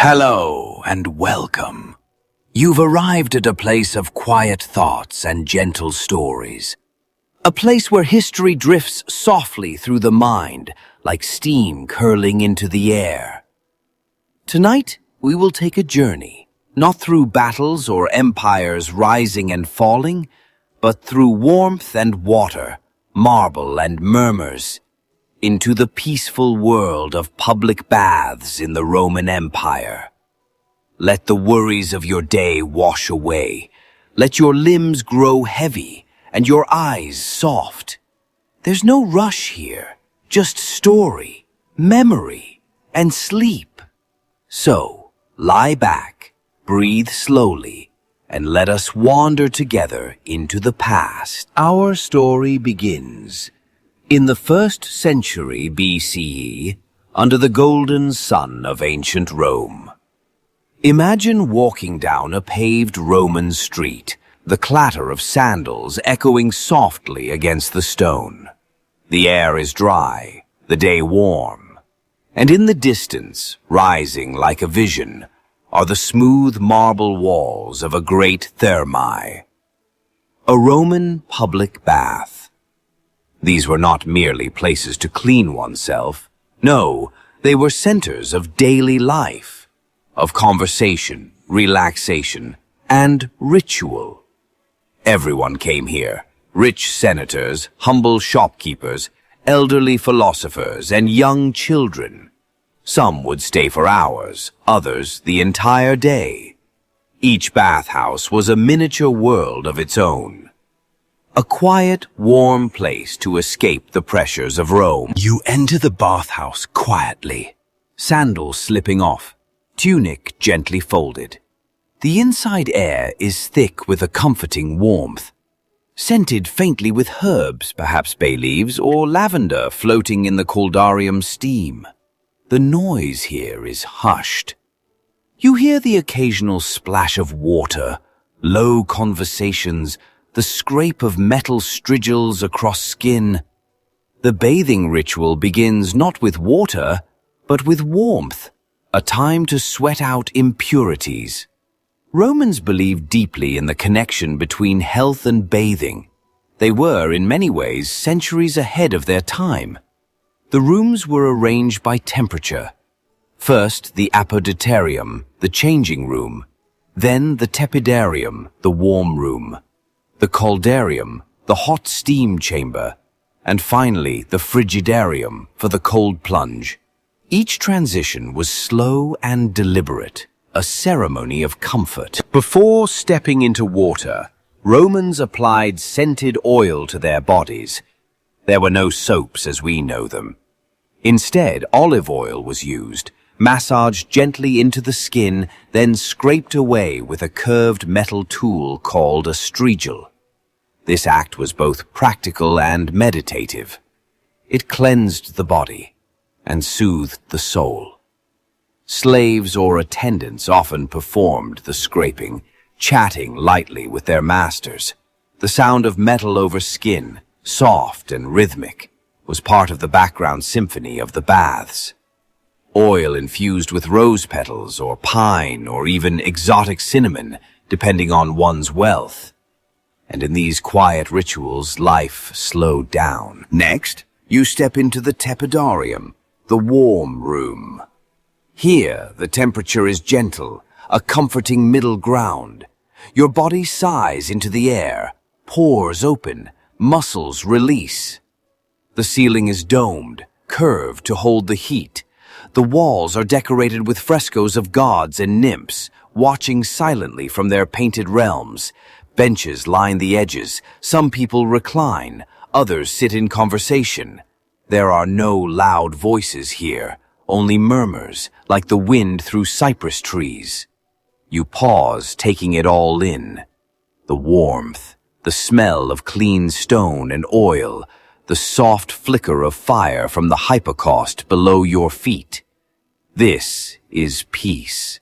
Hello and welcome. You've arrived at a place of quiet thoughts and gentle stories. A place where history drifts softly through the mind, like steam curling into the air. Tonight, we will take a journey, not through battles or empires rising and falling, but through warmth and water, marble and murmurs, into the peaceful world of public baths in the Roman Empire. Let the worries of your day wash away. Let your limbs grow heavy and your eyes soft. There's no rush here, just story, memory, and sleep. So, lie back, breathe slowly, and let us wander together into the past. Our story begins in the 1st century BCE, under the golden sun of ancient Rome. Imagine walking down a paved Roman street, the clatter of sandals echoing softly against the stone. The air is dry, the day warm, and in the distance, rising like a vision, are the smooth marble walls of a great thermae, a Roman public bath. These were not merely places to clean oneself. No, they were centers of daily life, of conversation, relaxation, and ritual. Everyone came here, rich senators, humble shopkeepers, elderly philosophers, and young children. Some would stay for hours, others the entire day. Each bathhouse was a miniature world of its own. A quiet, warm place to escape the pressures of Rome. You enter the bathhouse quietly, sandals slipping off, tunic gently folded. The inside air is thick with a comforting warmth, scented faintly with herbs, perhaps bay leaves or lavender floating in the Caldarium steam. The noise here is hushed. You hear the occasional splash of water, low conversations, the scrape of metal strigils across skin. The bathing ritual begins not with water, but with warmth, a time to sweat out impurities. Romans believed deeply in the connection between health and bathing. They were, in many ways, centuries ahead of their time. The rooms were arranged by temperature. First, the apodyterium, the changing room. Then the Tepidarium, the warm room. The Caldarium, the hot steam chamber, and finally the frigidarium for the cold plunge. Each transition was slow and deliberate, a ceremony of comfort. Before stepping into water, Romans applied scented oil to their bodies. There were no soaps as we know them. Instead, olive oil was used, massaged gently into the skin, then scraped away with a curved metal tool called a strigil. This act was both practical and meditative. It cleansed the body and soothed the soul. Slaves or attendants often performed the scraping, chatting lightly with their masters. The sound of metal over skin, soft and rhythmic, was part of the background symphony of the baths. Oil infused with rose petals or pine or even exotic cinnamon, depending on one's wealth. And in these quiet rituals, life slowed down. Next, you step into the Tepidarium, the warm room. Here, the temperature is gentle, a comforting middle ground. Your body sighs into the air, pores open, muscles release. The ceiling is domed, curved to hold the heat. The walls are decorated with frescoes of gods and nymphs, watching silently from their painted realms. Benches line the edges. Some people recline, others sit in conversation. There are no loud voices here, only murmurs, like the wind through cypress trees. You pause, taking it all in. The warmth, the smell of clean stone and oil, the soft flicker of fire from the hypocaust below your feet. This is peace.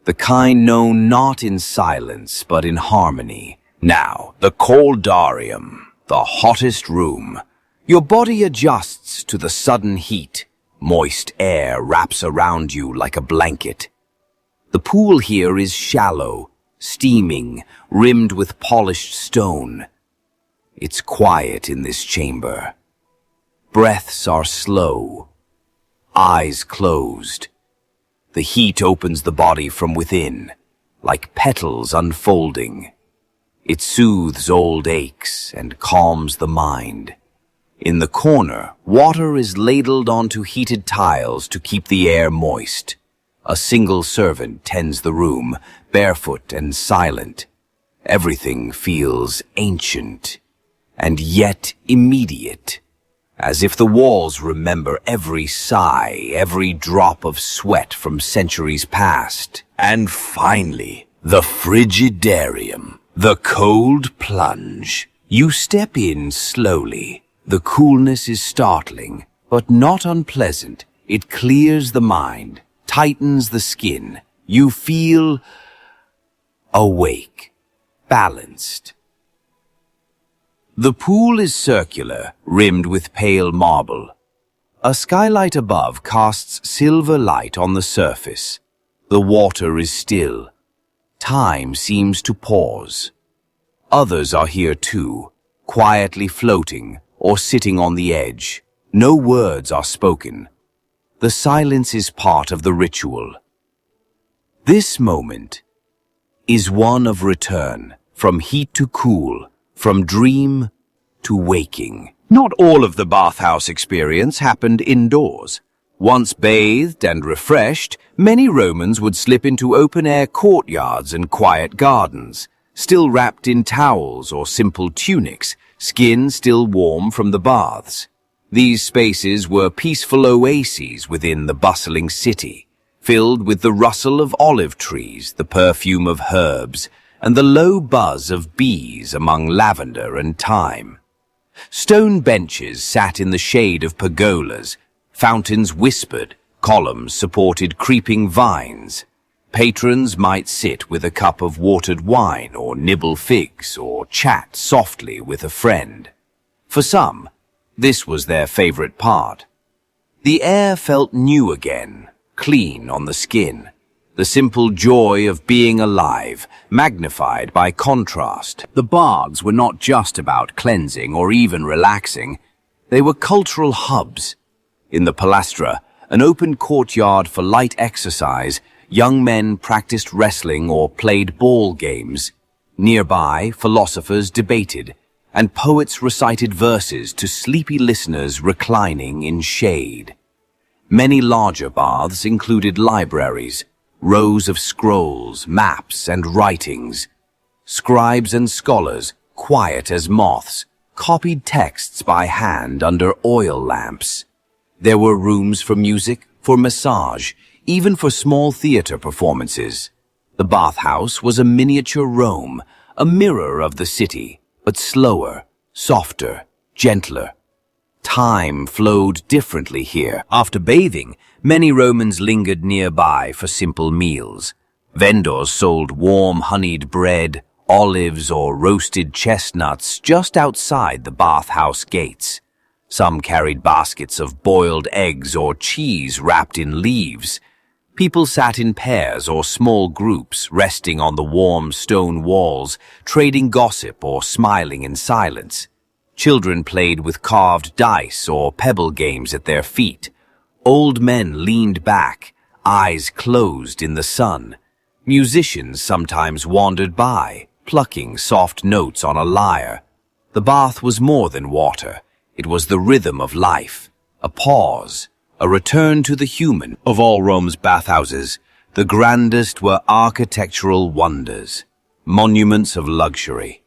The kind known not in silence, but in harmony. Now, the Caldarium, the hottest room. Your body adjusts to the sudden heat. Moist air wraps around you like a blanket. The pool here is shallow, steaming, rimmed with polished stone. It's quiet in this chamber. Breaths are slow, eyes closed. The heat opens the body from within, like petals unfolding. It soothes old aches and calms the mind. In the corner, water is ladled onto heated tiles to keep the air moist. A single servant tends the room, barefoot and silent. Everything feels ancient, and yet immediate, as if the walls remember every sigh, every drop of sweat from centuries past. And finally, the frigidarium, the cold plunge. You step in slowly. The coolness is startling, but not unpleasant. It clears the mind, tightens the skin. You feel awake, balanced. The pool is circular, rimmed with pale marble. A skylight above casts silver light on the surface. The water is still. Time seems to pause. Others are here too, quietly floating or sitting on the edge. No words are spoken. The silence is part of the ritual. This moment is one of return, from heat to cool, from dream to waking. Not all of the bathhouse experience happened indoors. Once bathed and refreshed, many Romans would slip into open-air courtyards and quiet gardens, still wrapped in towels or simple tunics, skin still warm from the baths. These spaces were peaceful oases within the bustling city, filled with the rustle of olive trees, the perfume of herbs, and the low buzz of bees among lavender and thyme. Stone benches sat in the shade of pergolas, fountains whispered, columns supported creeping vines. Patrons might sit with a cup of watered wine or nibble figs or chat softly with a friend. For some, this was their favorite part. The air felt new again, clean on the skin. The simple joy of being alive, magnified by contrast. The baths were not just about cleansing or even relaxing. They were cultural hubs. In the palastra, an open courtyard for light exercise, young men practiced wrestling or played ball games. Nearby, philosophers debated, and poets recited verses to sleepy listeners reclining in shade. Many larger baths included libraries, rows of scrolls, maps, and writings. Scribes and scholars, quiet as moths, copied texts by hand under oil lamps. There were rooms for music, for massage, even for small theater performances. The bathhouse was a miniature Rome, a mirror of the city, but slower, softer, gentler. Time flowed differently here. After bathing, many Romans lingered nearby for simple meals. Vendors sold warm honeyed bread, olives, or roasted chestnuts just outside the bathhouse gates. Some carried baskets of boiled eggs or cheese wrapped in leaves. People sat in pairs or small groups, resting on the warm stone walls, trading gossip or smiling in silence. Children played with carved dice or pebble games at their feet. Old men leaned back, eyes closed in the sun. Musicians sometimes wandered by, plucking soft notes on a lyre. The bath was more than water. It was the rhythm of life, a pause, a return to the human. Of all Rome's bathhouses, the grandest were architectural wonders, monuments of luxury.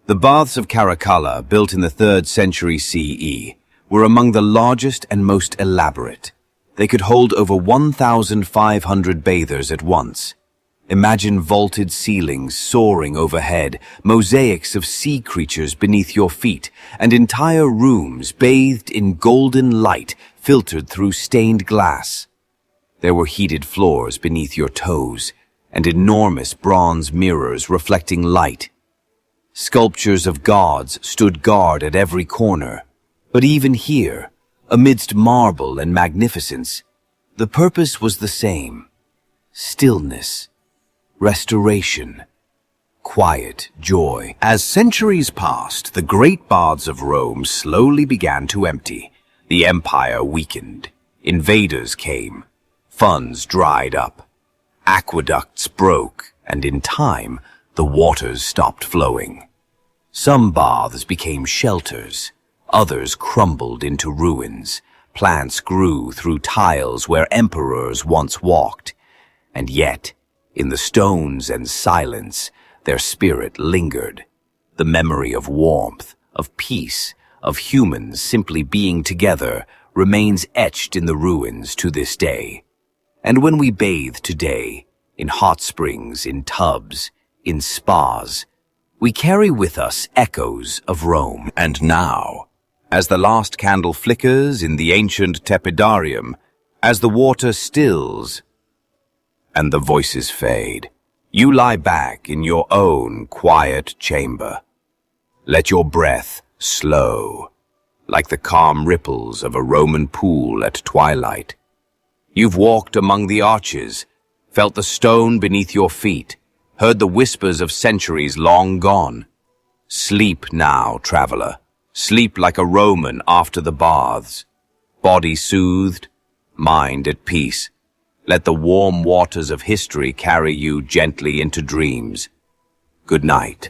The baths of Caracalla, built in the 3rd century CE, were among the largest and most elaborate. They could hold over 1,500 bathers at once. Imagine vaulted ceilings soaring overhead, mosaics of sea creatures beneath your feet, and entire rooms bathed in golden light filtered through stained glass. There were heated floors beneath your toes, and enormous bronze mirrors reflecting light. Sculptures of gods stood guard at every corner. But even here, amidst marble and magnificence, the purpose was the same. stillness, restoration, quiet joy. As centuries passed, the great baths of Rome slowly began to empty. The empire weakened. Invaders came. Funds dried up. Aqueducts broke, and in time, the waters stopped flowing. Some baths became shelters. Others crumbled into ruins. Plants grew through tiles where emperors once walked. And yet, in the stones and silence, their spirit lingered. The memory of warmth, of peace, of humans simply being together remains etched in the ruins to this day. And when we bathe today, in hot springs, in tubs, in spas, we carry with us echoes of Rome. And now, as the last candle flickers in the ancient Tepidarium, as the water stills and the voices fade, you lie back in your own quiet chamber. Let your breath slow, like the calm ripples of a Roman pool at twilight. You've walked among the arches, felt the stone beneath your feet, heard the whispers of centuries long gone. Sleep now, traveler. Sleep like a Roman after the baths. Body soothed, mind at peace. Let the warm waters of history carry you gently into dreams. Good night.